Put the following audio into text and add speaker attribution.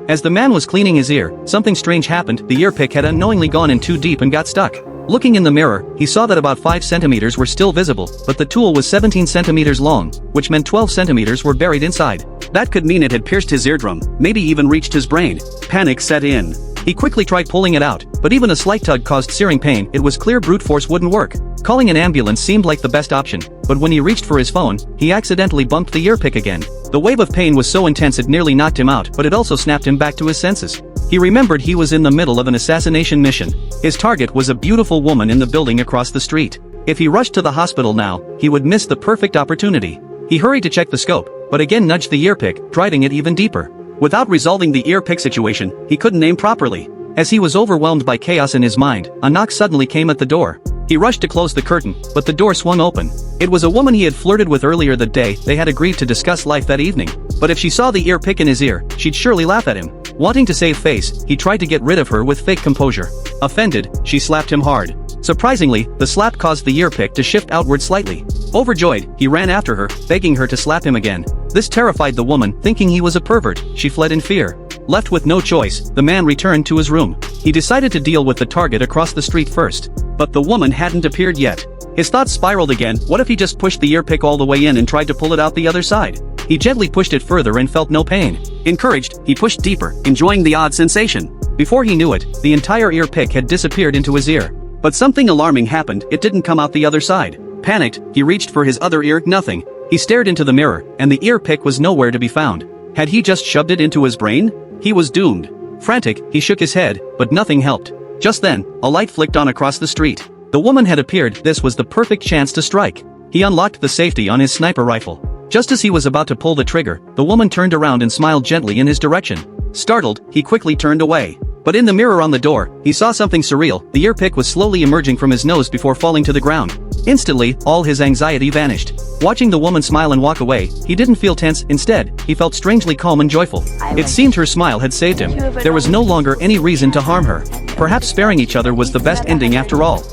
Speaker 1: As the man was cleaning his ear, something strange happened. The ear pick had unknowingly gone in too deep and got stuck. Looking in the mirror, he saw that about 5 centimeters were still visible, but the tool was 17 centimeters long, which meant 12 centimeters were buried inside.
Speaker 2: That could mean it had pierced his eardrum, maybe even reached his brain. Panic set in.
Speaker 1: He quickly tried pulling it out, but even a slight tug caused searing pain. It was clear brute force wouldn't work. Calling an ambulance seemed like the best option, but when he reached for his phone, he accidentally bumped the ear pick again. The wave of pain was so intense it nearly knocked him out, but it also snapped him back to his senses. He remembered he was in the middle of an assassination mission. His target was a beautiful woman in the building across the street. If he rushed to the hospital now, he would miss the perfect opportunity. He hurried to check the scope, but again nudged the ear pick, driving it even deeper. Without resolving the ear pick situation, he couldn't aim properly. As he was overwhelmed by chaos in his mind, a knock suddenly came at the door. He rushed to close the curtain, but the door swung open. It was a woman he had flirted with earlier that day. They had agreed to discuss life that evening. But if she saw the ear pick in his ear, she'd surely laugh at him. Wanting to save face, he tried to get rid of her with fake composure. Offended, she slapped him hard. Surprisingly, the slap caused the ear pick to shift outward slightly. Overjoyed, he ran after her, begging her to slap him again. This terrified the woman, thinking he was a pervert. She fled in fear. Left with no choice, the man returned to his room. He decided to deal with the target across the street first. But the woman hadn't appeared yet. His thoughts spiraled again. What if he just pushed the ear pick all the way in and tried to pull it out the other side? He gently pushed it further and felt no pain. Encouraged, he pushed deeper, enjoying the odd sensation. Before he knew it, the entire ear pick had disappeared into his ear. But something alarming happened. It didn't come out the other side. Panicked, he reached for his other ear. Nothing. He stared into the mirror, and the ear pick was nowhere to be found. Had he just shoved it into his brain? He was doomed. Frantic, he shook his head, but nothing helped. Just then, a light flicked on across the street. The woman had appeared. This was the perfect chance to strike. He unlocked the safety on his sniper rifle. Just as he was about to pull the trigger, the woman turned around and smiled gently in his direction. Startled, he quickly turned away. But in the mirror on the door, he saw something surreal. The ear pick was slowly emerging from his nose before falling to the ground. Instantly, all his anxiety vanished. Watching the woman smile and walk away, he didn't feel tense. Instead, he felt strangely calm and joyful. It seemed her smile had saved him. There was no longer any reason to harm her. Perhaps sparing each other was the best ending after all.